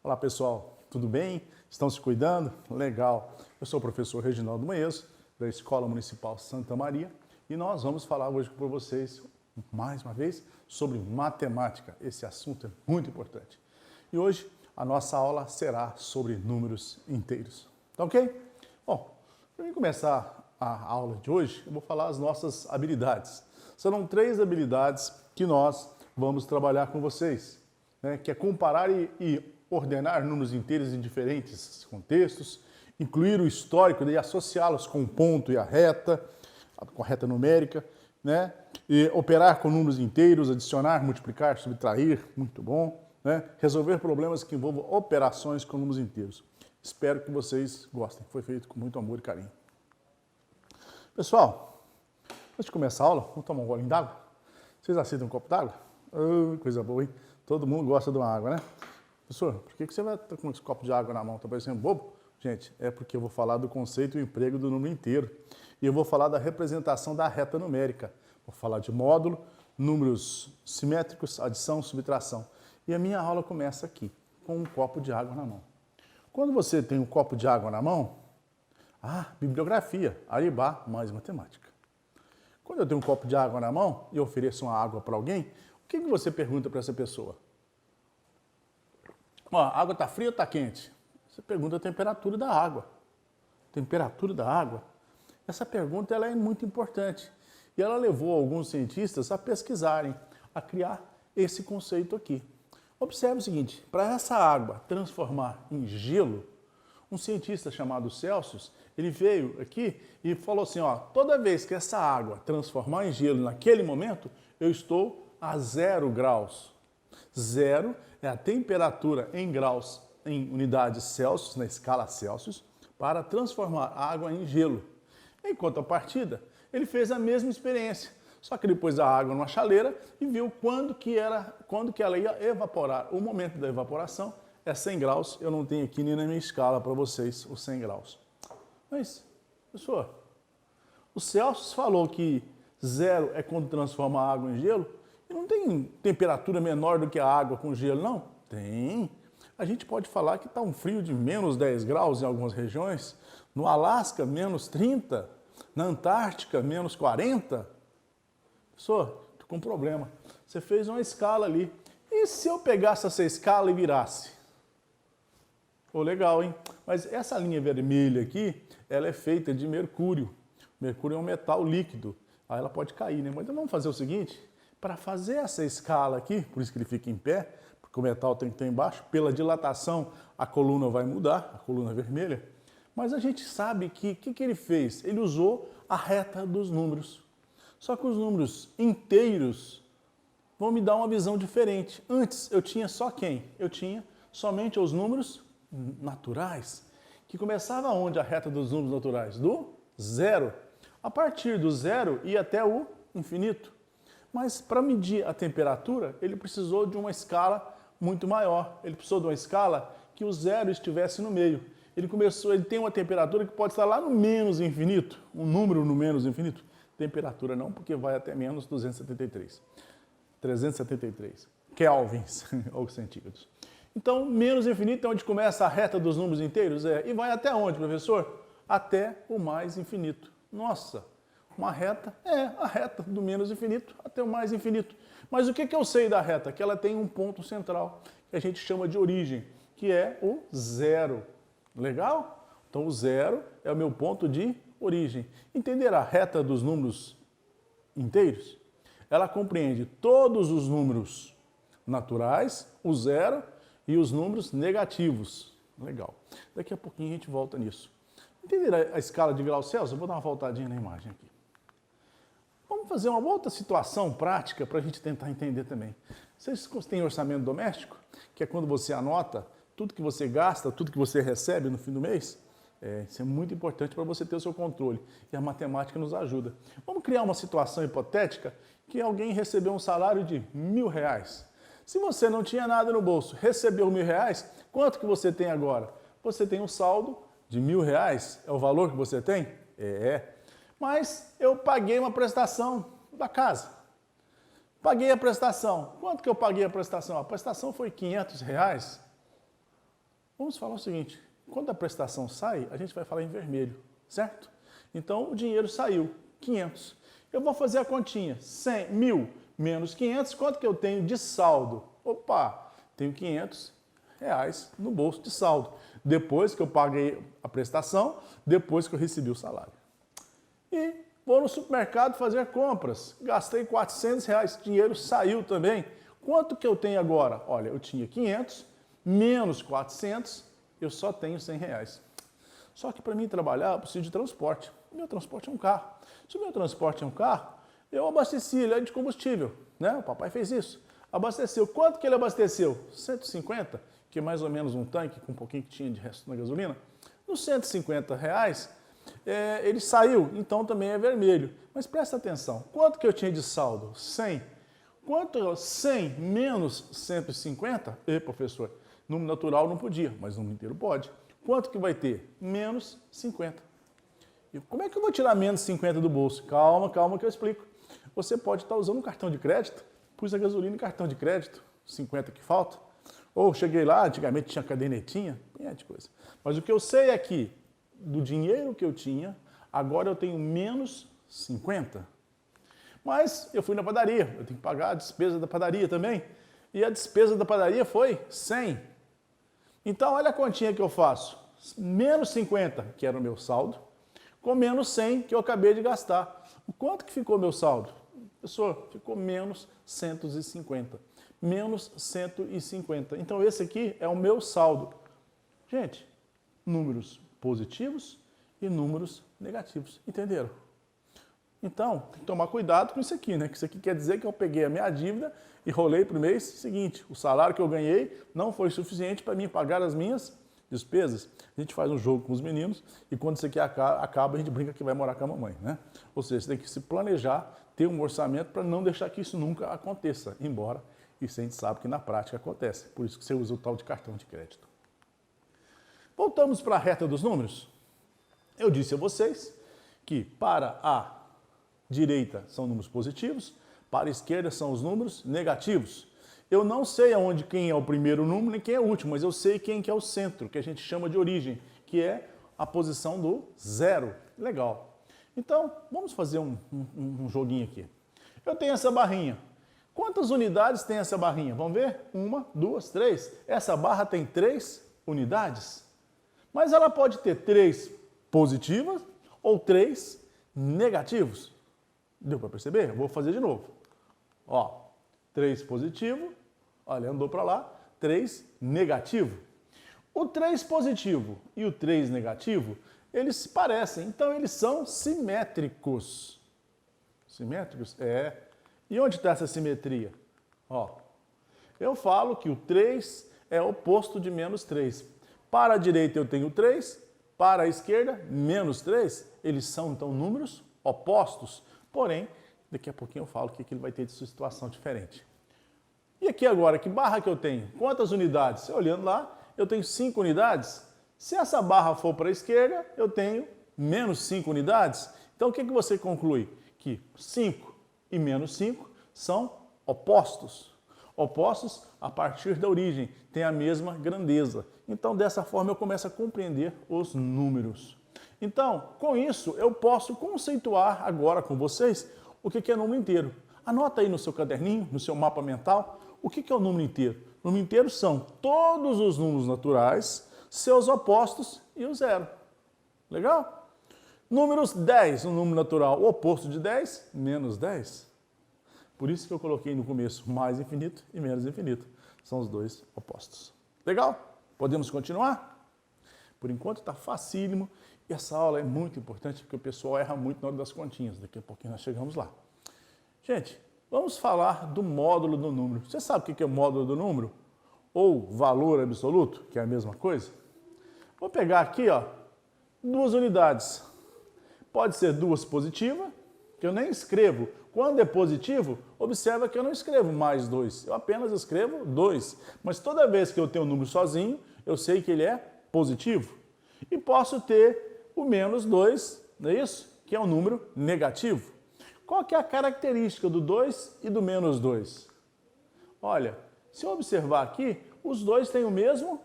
Olá pessoal, tudo bem? Estão se cuidando? Legal! Eu sou o professor Reginaldo Manheso, da Escola Municipal Santa Maria, e nós vamos falar hoje com vocês, mais uma vez, sobre matemática. Esse assunto é muito importante. E hoje a nossa aula será sobre números inteiros. Tá ok? Bom, para começar a aula de hoje, eu vou falar as nossas habilidades. Serão 3 habilidades que nós vamos trabalhar com vocês, né? Que é comparar e ordenar números inteiros em diferentes contextos, incluir o histórico e associá-los com o ponto e a reta, com a reta numérica, né? E operar com números inteiros, adicionar, multiplicar, subtrair, muito bom, né? Resolver problemas que envolvam operações com números inteiros. Espero que vocês gostem, foi feito com muito amor e carinho. Pessoal, antes de começar a aula, vamos tomar um golinho d'água? Vocês aceitam um copo d'água? Oh, coisa boa, hein? Todo mundo gosta de uma água, né? Professor, por que você vai estar com esse copo de água na mão? Está parecendo bobo? Gente, é porque eu vou falar do conceito e emprego do número inteiro. E eu vou falar da representação da reta numérica. Vou falar de módulo, números simétricos, adição, subtração. E a minha aula começa aqui, com um copo de água na mão. Quando você tem um copo de água na mão, bibliografia, Aribá, mais matemática. Quando eu tenho um copo de água na mão e ofereço uma água para alguém, o que você pergunta para essa pessoa? A água está fria ou está quente? Você pergunta a temperatura da água. Temperatura da água? Essa pergunta ela é muito importante. E ela levou alguns cientistas a pesquisarem, a criar esse conceito aqui. Observe o seguinte, para essa água transformar em gelo, um cientista chamado Celsius, ele veio aqui e falou assim, toda vez que essa água transformar em gelo naquele momento, eu estou a 0 graus. 0 é a temperatura em graus, em unidades Celsius, na escala Celsius, para transformar a água em gelo. Em contrapartida, ele fez a mesma experiência, só que ele pôs a água numa chaleira e viu quando que ela ia evaporar. O momento da evaporação é 100 graus, eu não tenho aqui nem na minha escala para vocês os 100 graus. Mas, professor, o Celsius falou que 0 é quando transforma a água em gelo, e não tem temperatura menor do que a água com gelo, não? Tem. A gente pode falar que está um frio de menos 10 graus em algumas regiões, no Alasca, menos 30, na Antártica, menos 40. Professor, estou com um problema. Você fez uma escala ali. E se eu pegasse essa escala e virasse? Legal, hein? Mas essa linha vermelha aqui, ela é feita de mercúrio. Mercúrio é um metal líquido. Aí ela pode cair, né? Mas então vamos fazer o seguinte, para fazer essa escala aqui, por isso que ele fica em pé, porque o metal tem que estar embaixo, pela dilatação a coluna vai mudar, a coluna vermelha, mas a gente sabe que o que ele fez? Ele usou a reta dos números. Só que os números inteiros vão me dar uma visão diferente. Antes eu tinha só quem? Eu tinha somente os números naturais, que começava onde a reta dos números naturais? Do 0. A partir do 0 ia até o infinito. Mas para medir a temperatura, ele precisou de uma escala muito maior. Ele precisou de uma escala que o 0 estivesse no meio. Ele tem uma temperatura que pode estar lá no menos infinito, um número no menos infinito. Temperatura não, porque vai até menos 373 kelvins ou centígrados. Então, menos infinito é onde começa a reta dos números inteiros? E vai até onde, professor? Até o mais infinito. Nossa! Uma reta a reta do menos infinito até o mais infinito. Mas o que eu sei da reta? Que ela tem um ponto central, que a gente chama de origem, que é o 0. Legal? Então o 0 é o meu ponto de origem. Entender a reta dos números inteiros? Ela compreende todos os números naturais, o 0 e os números negativos. Legal. Daqui a pouquinho a gente volta nisso. Entender a escala de graus Celsius? Eu vou dar uma voltadinha na imagem aqui. Vamos fazer uma outra situação prática para a gente tentar entender também. Vocês têm orçamento doméstico, que é quando você anota tudo que você gasta, tudo que você recebe no fim do mês? Isso é muito importante para você ter o seu controle. E a matemática nos ajuda. Vamos criar uma situação hipotética que alguém recebeu um salário de R$1.000. Se você não tinha nada no bolso, recebeu R$1.000, quanto que você tem agora? Você tem um saldo de R$1.000, é o valor que você tem? Mas eu paguei uma prestação da casa. Paguei a prestação. Quanto que eu paguei a prestação? A prestação foi R$500. Vamos falar o seguinte, quando a prestação sai, a gente vai falar em vermelho, certo? Então, o dinheiro saiu, 500. Eu vou fazer a continha, 100, 1.000 menos 500, quanto que eu tenho de saldo? Opa, tenho 500 reais no bolso de saldo, depois que eu paguei a prestação, depois que eu recebi o salário. E vou no supermercado fazer compras, gastei 400 reais, dinheiro saiu também. Quanto que eu tenho agora? Olha, eu tinha 500, menos 400, eu só tenho 100 reais. Só que para mim trabalhar, eu preciso de transporte. O meu transporte é um carro. Se o meu transporte é um carro, eu abasteci ele de combustível, né? O papai fez isso. Abasteceu. Quanto que ele abasteceu? 150, que é mais ou menos um tanque com um pouquinho que tinha de resto na gasolina. Nos 150 reais, ele saiu, então também é vermelho. Mas presta atenção, quanto que eu tinha de saldo? 100. Quanto 100 menos 150? Professor, número natural não podia, mas número inteiro pode. Quanto que vai ter? Menos 50. E como é que eu vou tirar menos 50 do bolso? Calma, calma que eu explico. Você pode estar usando um cartão de crédito, pus a gasolina em cartão de crédito, 50 que falta. Ou cheguei lá, antigamente tinha cadernetinha, de coisa. Mas o que eu sei é que, do dinheiro que eu tinha, agora eu tenho menos 50. Mas eu fui na padaria, eu tenho que pagar a despesa da padaria também. E a despesa da padaria foi 100. Então, olha a continha que eu faço. Menos 50, que era o meu saldo, com menos 100, que eu acabei de gastar. O quanto que ficou meu saldo? Professor, ficou menos 150. Menos 150. Então, esse aqui é o meu saldo. Gente, números positivos e números negativos. Entenderam? Então, tem que tomar cuidado com isso aqui, né? Que isso aqui quer dizer que eu peguei a minha dívida e rolei para o mês seguinte. O salário que eu ganhei não foi suficiente para mim pagar as minhas despesas. A gente faz um jogo com os meninos e quando isso aqui acaba, a gente brinca que vai morar com a mamãe, né? Ou seja, você tem que se planejar, ter um orçamento para não deixar que isso nunca aconteça, embora isso a gente sabe que na prática acontece. Por isso que você usa o tal de cartão de crédito. Voltamos para a reta dos números. Eu disse a vocês que para a direita são números positivos, para a esquerda são os números negativos. Eu não sei aonde quem é o primeiro número nem quem é o último, mas eu sei quem que é o centro, que a gente chama de origem, que é a posição do zero. Legal. Então, vamos fazer um joguinho aqui. Eu tenho essa barrinha. Quantas unidades tem essa barrinha? Vamos ver? 1, 2, 3. Essa barra tem 3 unidades. Mas ela pode ter 3 positivas ou 3 negativos. Deu para perceber? Vou fazer de novo. Ó, 3 positivo, olha, andou para lá, 3 negativo. O 3 positivo e o 3 negativo, eles se parecem, então eles são simétricos. Simétricos? É. E onde está essa simetria? Ó, eu falo que o 3 é oposto de menos 3. Para a direita eu tenho 3, para a esquerda, menos 3. Eles são, então, números opostos. Porém, daqui a pouquinho eu falo que ele vai ter de sua situação diferente. E aqui agora, que barra que eu tenho? Quantas unidades? Olhando lá, eu tenho 5 unidades. Se essa barra for para a esquerda, eu tenho menos 5 unidades. Então, o que você conclui? Que 5 e menos 5 são opostos. Opostos a partir da origem, têm a mesma grandeza. Então, dessa forma, eu começo a compreender os números. Então, com isso, eu posso conceituar agora com vocês o que é número inteiro. Anota aí no seu caderninho, no seu mapa mental, o que é o número inteiro. O número inteiro são todos os números naturais, seus opostos e o zero. Legal? Números 10, um número natural, o oposto de 10, menos 10. Por isso que eu coloquei no começo mais infinito e menos infinito. São os dois opostos. Legal? Podemos continuar? Por enquanto está facílimo. E essa aula é muito importante porque o pessoal erra muito na hora das continhas. Daqui a pouquinho nós chegamos lá. Gente, vamos falar do módulo do número. Você sabe o que é o módulo do número? Ou valor absoluto, que é a mesma coisa? Vou pegar aqui, ó, 2 unidades. Pode ser 2 positivas, que eu nem escrevo. Quando é positivo, observa que eu não escrevo mais 2. Eu apenas escrevo 2. Mas toda vez que eu tenho um número sozinho, eu sei que ele é positivo. E posso ter o menos 2, não é isso? Que é um número negativo. Qual que é a característica do 2 e do menos 2? Olha, se eu observar aqui, os dois têm o mesmo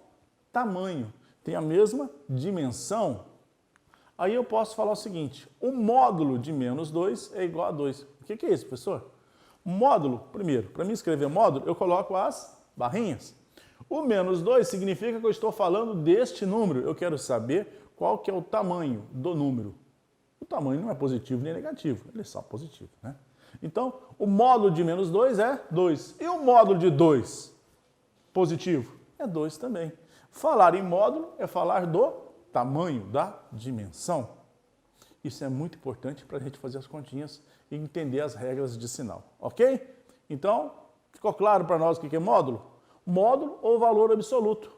tamanho, tem a mesma dimensão, aí eu posso falar o seguinte, o módulo de menos 2 é igual a 2. O que é isso, professor? Módulo, primeiro, para mim escrever módulo, eu coloco as barrinhas. O menos 2 significa que eu estou falando deste número. Eu quero saber qual que é o tamanho do número. O tamanho não é positivo nem negativo, ele é só positivo, né? Então, o módulo de menos 2 é 2. E o módulo de 2, positivo, é 2 também. Falar em módulo é falar do tamanho, da dimensão. Isso é muito importante para a gente fazer as continhas e entender as regras de sinal, ok? Então, ficou claro para nós o que é módulo? Módulo ou valor absoluto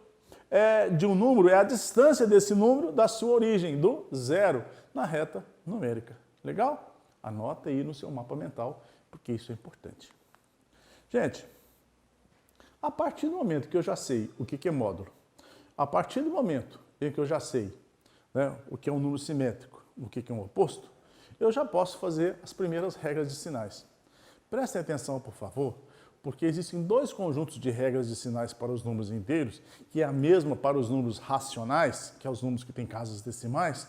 de um número é a distância desse número da sua origem, do zero, na reta numérica. Legal? Anota aí no seu mapa mental, porque isso é importante. Gente, a partir do momento que eu já sei o que é módulo, a partir do momento em que eu já sei, né, o que é um número simétrico, o que é um oposto, eu já posso fazer as primeiras regras de sinais. Prestem atenção, por favor, porque existem dois conjuntos de regras de sinais para os números inteiros, que é a mesma para os números racionais, que é os números que têm casas decimais,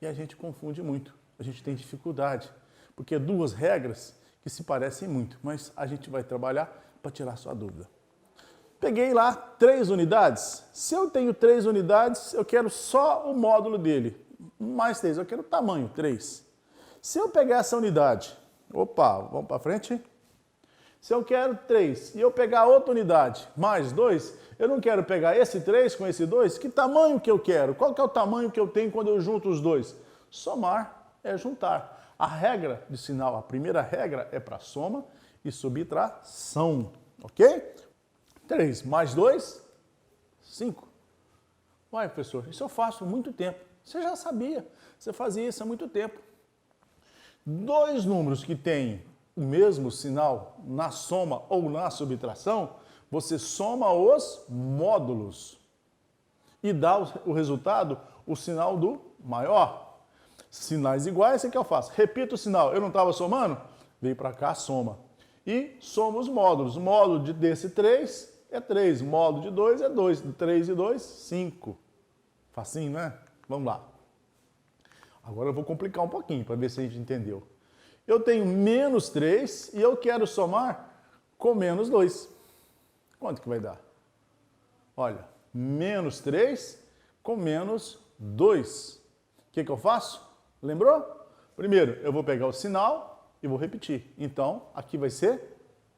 e a gente confunde muito, a gente tem dificuldade, porque é duas regras que se parecem muito, mas a gente vai trabalhar para tirar sua dúvida. Peguei lá 3 unidades. Se eu tenho 3 unidades, eu quero só o módulo dele. Mais 3, eu quero o tamanho, 3. Se eu pegar essa unidade, opa, vamos para frente. Se eu quero 3 e eu pegar outra unidade, mais 2, eu não quero pegar esse 3 com esse 2, que tamanho que eu quero? Qual que é o tamanho que eu tenho quando eu junto os dois? Somar é juntar. A regra de sinal, a primeira regra é para soma e subtração, ok? 3 mais 2, 5. Uai, professor, isso eu faço há muito tempo. Você já sabia, você fazia isso há muito tempo. Dois números que têm o mesmo sinal na soma ou na subtração, você soma os módulos e dá o resultado, o sinal do maior. Sinais iguais, o que eu faço? Repito o sinal, eu não estava somando? Veio para cá, soma. E soma os módulos. O módulo desse 3 é 3, módulo de 2 é 2, 3 e 2, 5. Facinho, né? Vamos lá. Agora eu vou complicar um pouquinho para ver se a gente entendeu. Eu tenho menos 3 e eu quero somar com menos 2. Quanto que vai dar? Olha, menos 3 com menos 2. O que eu faço? Lembrou? Primeiro, eu vou pegar o sinal e vou repetir. Então, aqui vai ser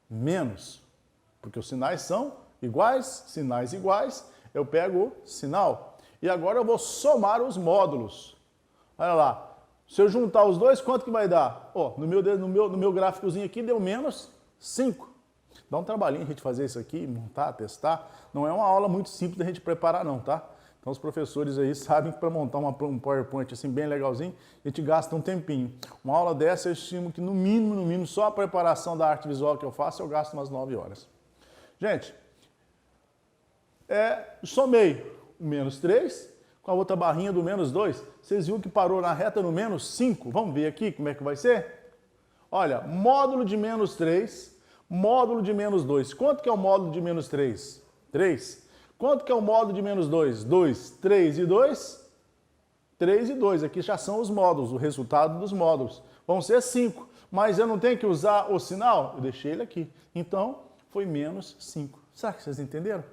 menos. Porque os sinais são iguais, sinais iguais, eu pego o sinal. E agora eu vou somar os módulos. Olha lá, se eu juntar os dois, quanto que vai dar? Oh, no meu gráficozinho aqui deu menos 5. Dá um trabalhinho a gente fazer isso aqui, montar, testar. Não é uma aula muito simples da gente preparar não, tá? Então os professores aí sabem que para montar um PowerPoint assim bem legalzinho, a gente gasta um tempinho. Uma aula dessa eu estimo que no mínimo, só a preparação da arte visual que eu faço, eu gasto umas 9 horas. Gente, somei o menos 3 com a outra barrinha do menos 2. Vocês viram que parou na reta no menos 5? Vamos ver aqui como é que vai ser? Olha, módulo de menos 3, módulo de menos 2. Quanto que é o módulo de menos 3? 3. Quanto que é o módulo de menos 2? 2. 3 e 2? 3 e 2. Aqui já são os módulos, o resultado dos módulos. Vão ser 5. Mas eu não tenho que usar o sinal? Eu deixei ele aqui. Então, foi menos 5. Será que vocês entenderam?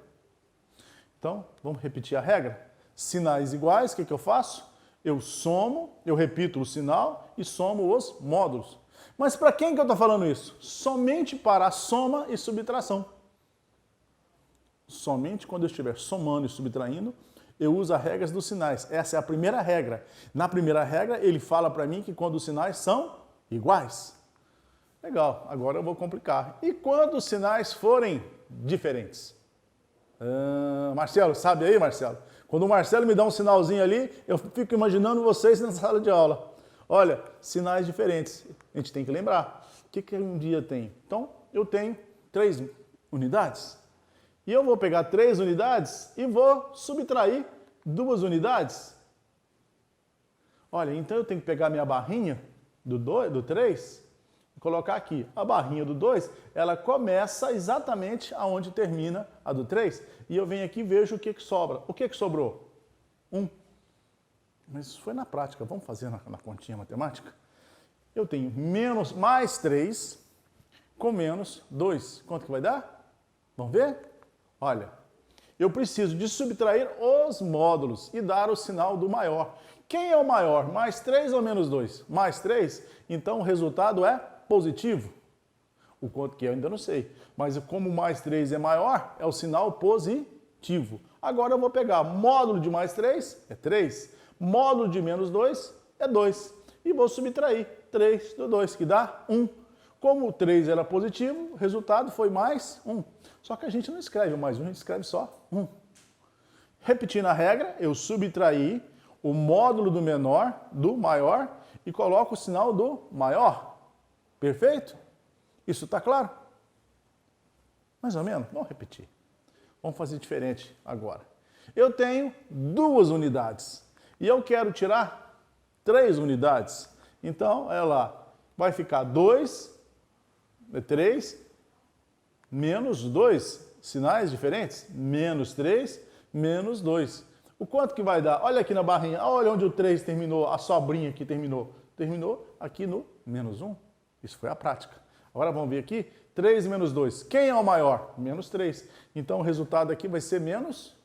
Então, vamos repetir a regra? Sinais iguais, o que eu faço? Eu somo, eu repito o sinal e somo os módulos. Mas para quem que eu estou falando isso? Somente para a soma e subtração. Somente quando eu estiver somando e subtraindo, eu uso as regras dos sinais. Essa é a primeira regra. Na primeira regra, ele fala para mim que quando os sinais são iguais. Legal, agora eu vou complicar. E quando os sinais forem diferentes? Marcelo, sabe aí, Marcelo? Quando o Marcelo me dá um sinalzinho ali, eu fico imaginando vocês na sala de aula. Olha, sinais diferentes. A gente tem que lembrar. O que um dia tem? Então, eu tenho 3 unidades. E eu vou pegar 3 unidades e vou subtrair 2 unidades. Olha, então eu tenho que pegar minha barrinha do 3, colocar aqui. A barrinha do 2, ela começa exatamente aonde termina a do 3. E eu venho aqui e vejo o que sobra. O que sobrou? 1. Mas isso foi na prática. Vamos fazer na continha matemática? Eu tenho mais 3 com menos 2. Quanto que vai dar? Vamos ver? Olha, eu preciso de subtrair os módulos e dar o sinal do maior. Quem é o maior? Mais 3 ou menos 2? Mais 3? Então o resultado é positivo. O quanto que eu ainda não sei. Mas como mais 3 é maior, é o sinal positivo. Agora eu vou pegar módulo de mais 3, é 3. Módulo de menos 2 é 2. E vou subtrair 3 do 2, que dá 1. Como o 3 era positivo, o resultado foi mais 1. Só que a gente não escreve mais 1, a gente escreve só 1. Repetindo a regra, eu subtraí o módulo do menor do maior e coloco o sinal do maior. Perfeito? Isso está claro? Mais ou menos? Vamos repetir. Vamos fazer diferente agora. Eu tenho 2 unidades e eu quero tirar 3 unidades. Então, ela vai ficar 2, 3, menos 2, sinais diferentes, menos 3, menos 2. O quanto que vai dar? Olha aqui na barrinha, olha onde o 3 terminou, a sobrinha aqui terminou. Terminou aqui no menos 1. Isso foi a prática. Agora vamos ver aqui, 3 menos 2. Quem é o maior? Menos 3. Então o resultado aqui vai ser menos.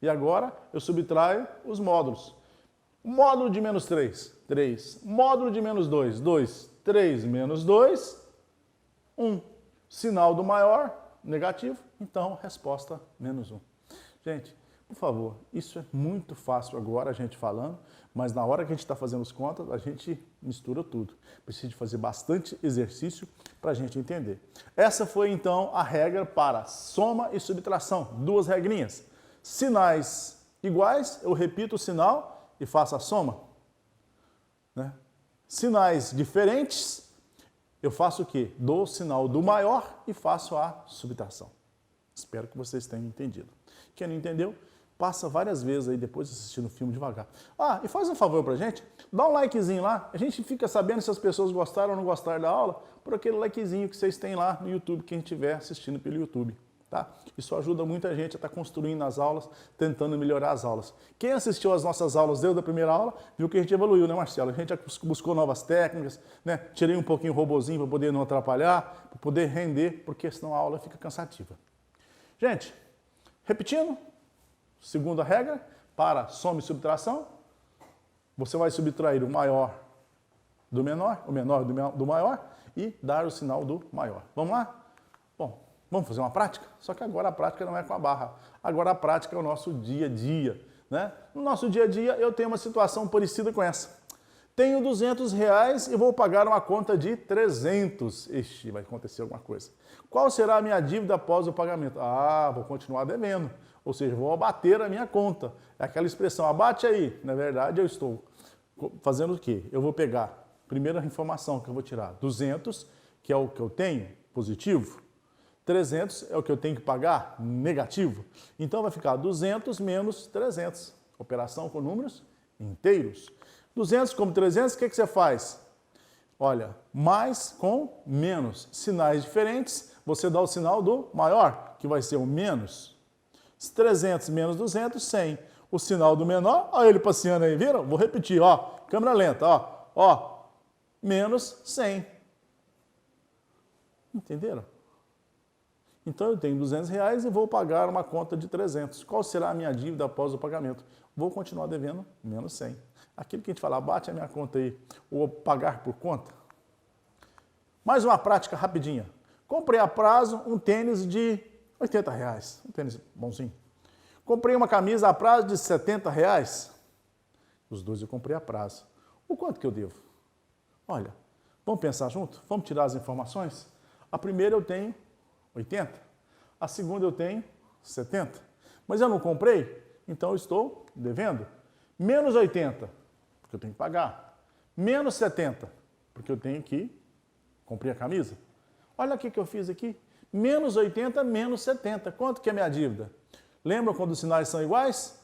E agora eu subtraio os módulos. Módulo de menos 3, 3. Módulo de menos 2, 2. 3 menos 2, 1. Sinal do maior, negativo. Então, resposta, menos 1. Gente, por favor, isso é muito fácil agora a gente falando, mas na hora que a gente está fazendo as contas, a gente mistura tudo. Precisa de fazer bastante exercício para a gente entender. Essa foi, então, a regra para soma e subtração. 2 regrinhas. Sinais iguais, eu repito o sinal e faço a soma. Né? Sinais diferentes, eu faço o quê? Dou o sinal do maior e faço a subtração. Espero que vocês tenham entendido. Quem não entendeu, passa várias vezes aí depois assistindo o filme devagar. Ah, e faz um favor pra gente, dá um likezinho lá, a gente fica sabendo se as pessoas gostaram ou não gostaram da aula por aquele likezinho que vocês têm lá no YouTube, quem estiver assistindo pelo YouTube. Tá? Isso ajuda muita gente a estar construindo as aulas, tentando melhorar as aulas. Quem assistiu às nossas aulas desde a primeira aula, viu que a gente evoluiu, né, Marcelo? A gente buscou novas técnicas, né? Tirei um pouquinho o robozinho para poder não atrapalhar, para poder render, porque senão a aula fica cansativa. Gente, repetindo, segunda regra, para soma e subtração, você vai subtrair o maior do menor, o menor do maior e dar o sinal do maior. Vamos lá? Bom, vamos fazer uma prática? Só que agora a prática não é com a barra. Agora a prática é o nosso dia a dia. Né? No nosso dia a dia eu tenho uma situação parecida com essa. Tenho R$200 e vou pagar uma conta de 300. Ixi, vai acontecer alguma coisa. Qual será a minha dívida após o pagamento? Ah, vou continuar devendo. Ou seja, vou abater a minha conta. É aquela expressão, abate aí. Na verdade, eu estou fazendo o quê? Eu vou pegar, primeira informação que eu vou tirar, 200, que é o que eu tenho, positivo. 300 é o que eu tenho que pagar, negativo. Então vai ficar 200 menos 300. Operação com números inteiros. 200 como 300, o que você faz? Olha, mais com menos. Sinais diferentes, você dá o sinal do maior, que vai ser o menos. 300 menos 200, 100. O sinal do menor, olha ele passeando aí, viram? Vou repetir, ó, câmera lenta, ó, menos 100. Entenderam? Então eu tenho R$200 e vou pagar uma conta de 300. Qual será a minha dívida após o pagamento? Vou continuar devendo menos 100. Aquilo que a gente fala, bate a minha conta aí, ou pagar por conta. Mais uma prática rapidinha. Comprei a prazo um tênis de R$80, um tênis bonzinho. Comprei uma camisa a prazo de R$70. Os dois eu comprei a prazo. O quanto que eu devo? Olha, vamos pensar junto? Vamos tirar as informações? A primeira eu tenho 80. A segunda eu tenho 70. Mas eu não comprei, então eu estou devendo. Menos 80, porque eu tenho que pagar. Menos 70, porque eu tenho que comprar a camisa. Olha o que eu fiz aqui. Menos 80, menos 70. Quanto que é a minha dívida? Lembra quando os sinais são iguais?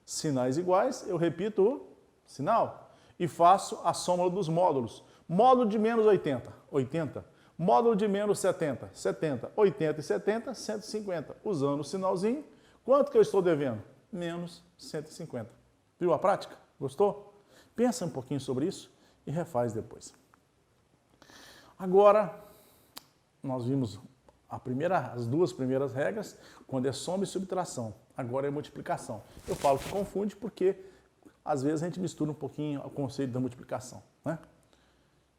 Sinais iguais, eu repito o sinal. E faço a soma dos módulos. Módulo de menos 80, 80. Módulo de menos 70, 70. 80 e 70, 150. Usando o sinalzinho, quanto que eu estou devendo? Menos 150. Viu a prática? Gostou? Pensa um pouquinho sobre isso e refaz depois. Agora, nós vimos as duas primeiras regras, quando é soma e subtração. Agora é multiplicação. Eu falo que confunde porque, às vezes, a gente mistura um pouquinho o conceito da multiplicação, né?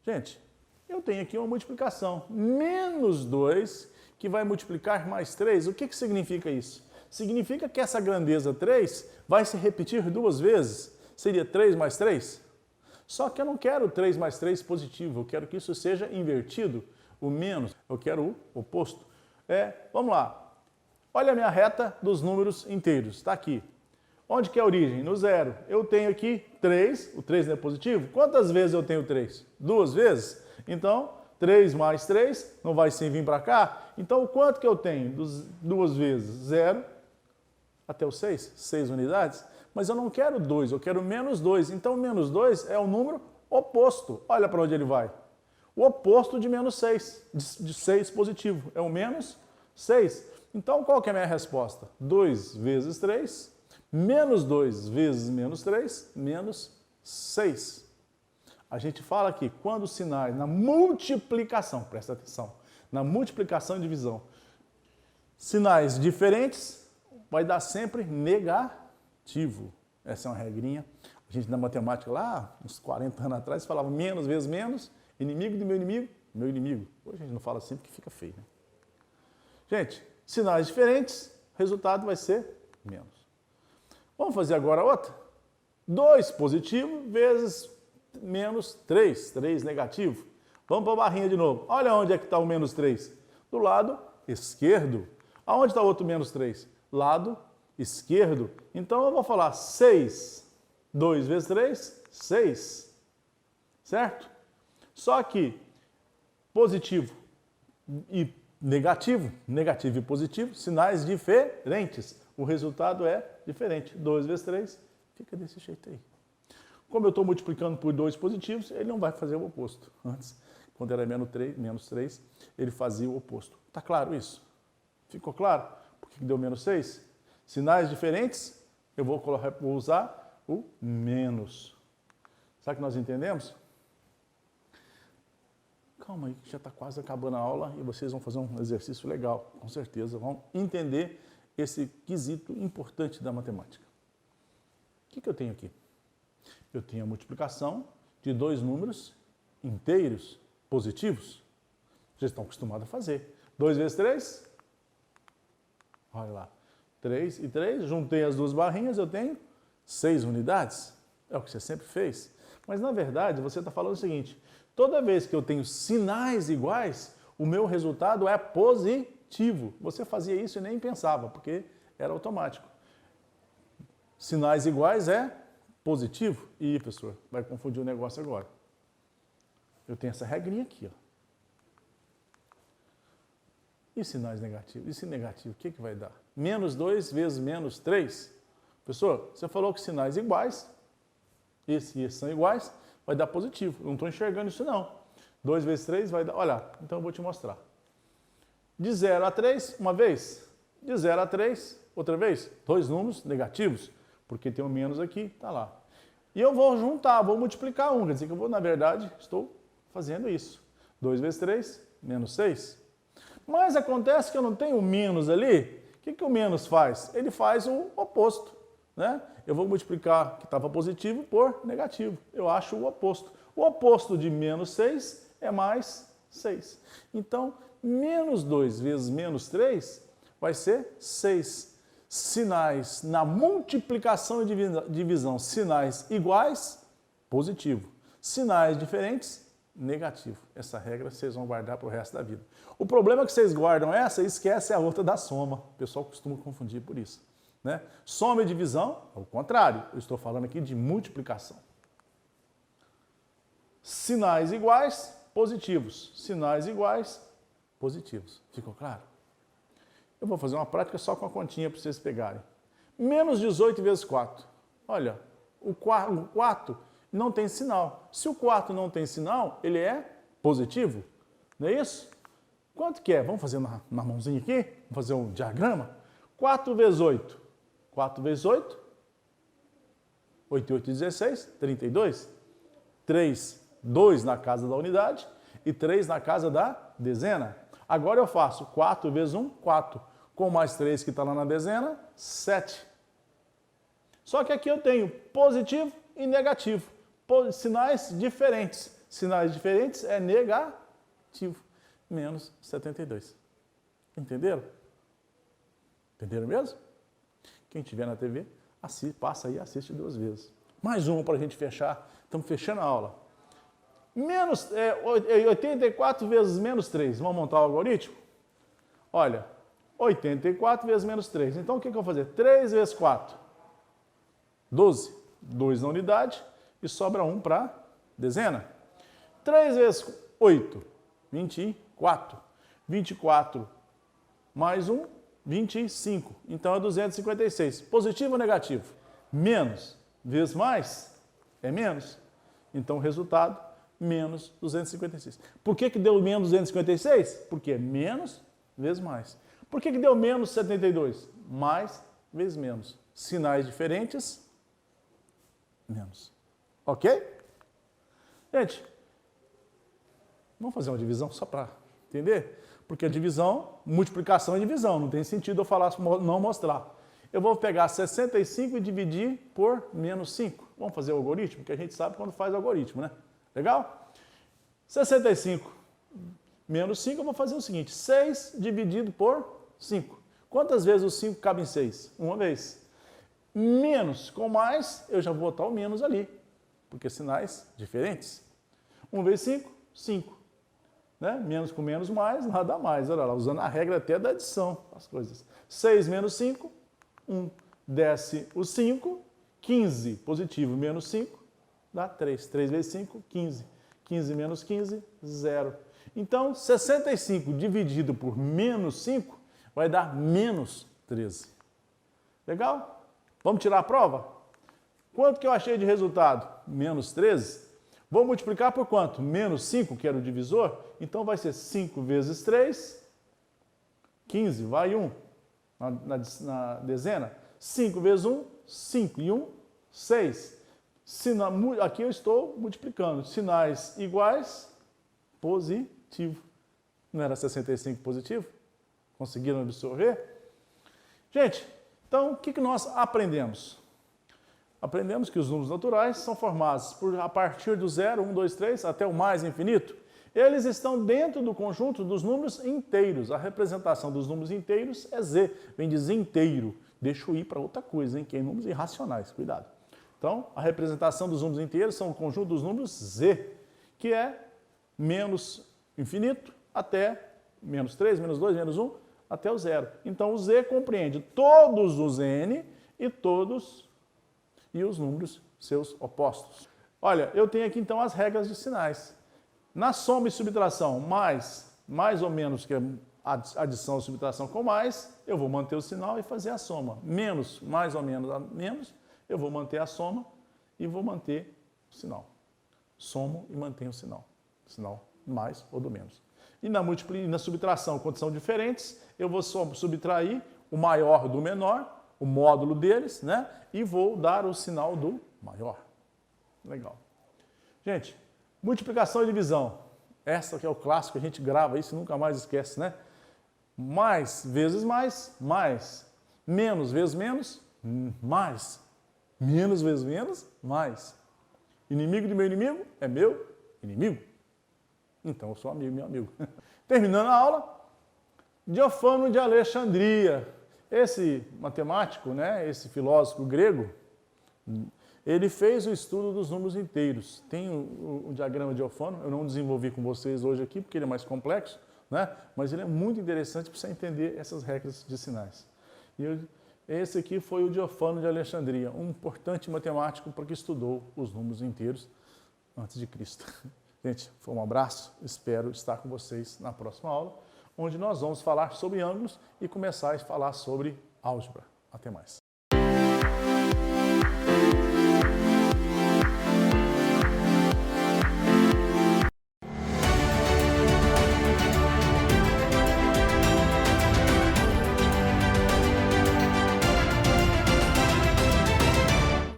Gente, eu tenho aqui uma multiplicação. Menos 2, que vai multiplicar mais 3. O que significa isso? Significa que essa grandeza 3 vai se repetir duas vezes. Seria 3 mais 3? Só que eu não quero 3 mais 3 positivo. Eu quero que isso seja invertido. O menos, eu quero o oposto. Vamos lá. Olha a minha reta dos números inteiros. Está aqui. Onde que é a origem? No zero. Eu tenho aqui 3. O 3 não é positivo? Quantas vezes eu tenho 3? Duas vezes? Então, 3 mais 3 não vai sem vir para cá. Então, quanto que eu tenho? Duas vezes 0 até o 6. 6 unidades. Mas eu não quero 2, eu quero menos 2. Então, menos 2 é o número oposto. Olha para onde ele vai. O oposto de menos 6, de 6 positivo. É o menos 6. Então, qual que é a minha resposta? 2 vezes 3, menos 2 vezes menos 3, menos 6. A gente fala que quando os sinais na multiplicação, presta atenção, na multiplicação e divisão, sinais diferentes, vai dar sempre negativo. Essa é uma regrinha. A gente na matemática lá, uns 40 anos atrás, falava menos vezes menos, inimigo do meu inimigo. Hoje a gente não fala assim porque fica feio, né? Gente, sinais diferentes, o resultado vai ser menos. Vamos fazer agora outra? 2 positivo vezes menos 3, 3 negativo. Vamos para a barrinha de novo. Olha onde é que está o menos 3. Do lado esquerdo. Aonde está o outro menos 3? Lado esquerdo. Então eu vou falar 6. 2 vezes 3, 6. Certo? Só que positivo e negativo, negativo e positivo, sinais diferentes. O resultado é diferente. 2 vezes 3 fica desse jeito aí. Como eu estou multiplicando por 2 positivos, ele não vai fazer o oposto. Antes, quando era menos 3, ele fazia o oposto. Está claro isso? Ficou claro? Por que deu menos 6? Sinais diferentes, eu vou usar o menos. Sabe o que nós entendemos? Calma aí, que já está quase acabando a aula e vocês vão fazer um exercício legal, com certeza. Vão entender esse quesito importante da matemática. O que eu tenho aqui? Eu tenho a multiplicação de 2 números inteiros positivos. Vocês estão acostumados a fazer. 2 vezes 3? Olha lá. 3 e 3, juntei as duas barrinhas, eu tenho 6 unidades. É o que você sempre fez. Mas, na verdade, você está falando o seguinte: toda vez que eu tenho sinais iguais, o meu resultado é positivo. Você fazia isso e nem pensava, porque era automático. Sinais iguais é positivo. Ih, professor, vai confundir o negócio agora. Eu tenho essa regrinha aqui, ó. E sinais negativos? E se negativo, o que vai dar? Menos 2 vezes menos 3. Professor, você falou que sinais iguais, esse e esse são iguais, vai dar positivo. Eu não estou enxergando isso não. 2 vezes 3 vai dar... Olha, então eu vou te mostrar. De 0 a 3, uma vez. De 0 a 3, outra vez. 2 números negativos, porque tem um menos aqui, está lá. E eu vou juntar, vou multiplicar 1. Quer dizer que eu vou, na verdade, estou fazendo isso. 2 vezes 3, menos 6. Mas acontece que eu não tenho menos ali. O que o menos faz? Ele faz o oposto, né? Eu vou multiplicar que estava positivo por negativo. Eu acho o oposto. O oposto de menos 6 é mais 6. Então, menos 2 vezes menos 3 vai ser 6. Sinais na multiplicação e divisão, sinais iguais, positivo. Sinais diferentes, negativo. Essa regra vocês vão guardar para o resto da vida. O problema é que vocês guardam essa e esquecem a outra da soma. O pessoal costuma confundir por isso, né? Soma e divisão, ao contrário. Eu estou falando aqui de multiplicação. Sinais iguais, positivos. Sinais iguais, positivos. Ficou claro? Eu vou fazer uma prática só com a continha para vocês pegarem. Menos 18 vezes 4. Olha, o 4 não tem sinal. Se o 4 não tem sinal, ele é positivo, não é isso? Quanto que é? Vamos fazer na mãozinha aqui? Vamos fazer um diagrama? 4 vezes 8. 4 vezes 8. 8 e 8, 16. 32. 3, 2 na casa da unidade e 3 na casa da dezena. Agora eu faço 4 vezes 1, 4. Com mais 3 que está lá na dezena, 7. Só que aqui eu tenho positivo e negativo. Sinais diferentes. Sinais diferentes é negativo. Menos 72. Entenderam? Entenderam mesmo? Quem estiver na TV, passa aí e assiste 2 vezes. Mais uma para a gente fechar. Estamos fechando a aula. 84 vezes menos 3. Vamos montar o algoritmo? Olha, 84 vezes menos 3. Então, o que eu vou fazer? 3 vezes 4. 12. 2 na unidade e sobra 1 para dezena. 3 vezes 8. 24. 24 mais 1, 25. Então, é 256. Positivo ou negativo? Menos vezes mais é menos. Então, o resultado, menos 256. Por que deu menos 256? Porque é menos vezes mais. Por que deu menos 72? Mais vezes menos. Sinais diferentes, menos. Ok? Gente, vamos fazer uma divisão só para entender? Porque a divisão, multiplicação é divisão, não tem sentido eu falar, não mostrar. Eu vou pegar 65 e dividir por menos 5. Vamos fazer o algoritmo, que a gente sabe quando faz o algoritmo, né? Legal? 65 menos 5, eu vou fazer o seguinte, 6 dividido por 5. Quantas vezes o 5 cabe em 6? Uma vez. Menos com mais, eu já vou botar o menos ali, porque sinais diferentes. 1 vezes 5, 5. Né? Menos com menos, mais, nada mais. Olha lá, usando a regra até da adição, as coisas. 6 menos 5, 1. Desce o 5, 15 positivo menos 5, dá 3. 3 vezes 5, 15. 15 menos 15, 0. Então, 65 dividido por menos 5 vai dar menos 13. Legal? Vamos tirar a prova? Quanto que eu achei de resultado? Menos 13. Vou multiplicar por quanto? Menos 5, que era o divisor. Então, vai ser 5 vezes 3, 15, vai 1 na dezena. 5 vezes 1, 5 e 1, 6. Aqui eu estou multiplicando. Sinais iguais, positivo. Não era 65 positivo? Conseguiram absorver? Gente, então o que nós aprendemos? Aprendemos que os números naturais são formados a partir do 0, 1, 2, 3, até o mais infinito. Eles estão dentro do conjunto dos números inteiros. A representação dos números inteiros é Z, vem de Z inteiro. Deixa eu ir para outra coisa, hein? Que é números irracionais, cuidado. Então, a representação dos números inteiros são o conjunto dos números Z, que é menos infinito até menos 3, menos 2, menos 1, até o 0. Então, o Z compreende todos os N e os números seus opostos. Olha, eu tenho aqui então as regras de sinais. Na soma e subtração, mais ou menos, que é adição e subtração com mais, eu vou manter o sinal e fazer a soma. Menos, mais ou menos, menos, eu vou manter a soma e vou manter o sinal. Somo e mantenho o sinal. Sinal mais ou do menos. E na subtração, quando são diferentes, eu vou subtrair o maior do menor, o módulo deles, né? E vou dar o sinal do maior. Legal. Gente, multiplicação e divisão. Essa que é o clássico, a gente grava isso e nunca mais esquece, né? Mais vezes mais, mais. Menos vezes menos, mais. Menos vezes menos, mais. Inimigo de meu inimigo é meu inimigo. Então eu sou amigo, meu amigo. Terminando a aula, Diofano de Alexandria. Esse matemático, né, esse filósofo grego, ele fez o estudo dos números inteiros. Tem o diagrama de Diofano, eu não desenvolvi com vocês hoje aqui, porque ele é mais complexo, né? Mas ele é muito interessante para você entender essas regras de sinais. Esse aqui foi o Diofano de Alexandria, um importante matemático porque estudou os números inteiros antes de Cristo. Gente, foi um abraço, espero estar com vocês na próxima aula, onde nós vamos falar sobre ângulos e começar a falar sobre álgebra. Até mais.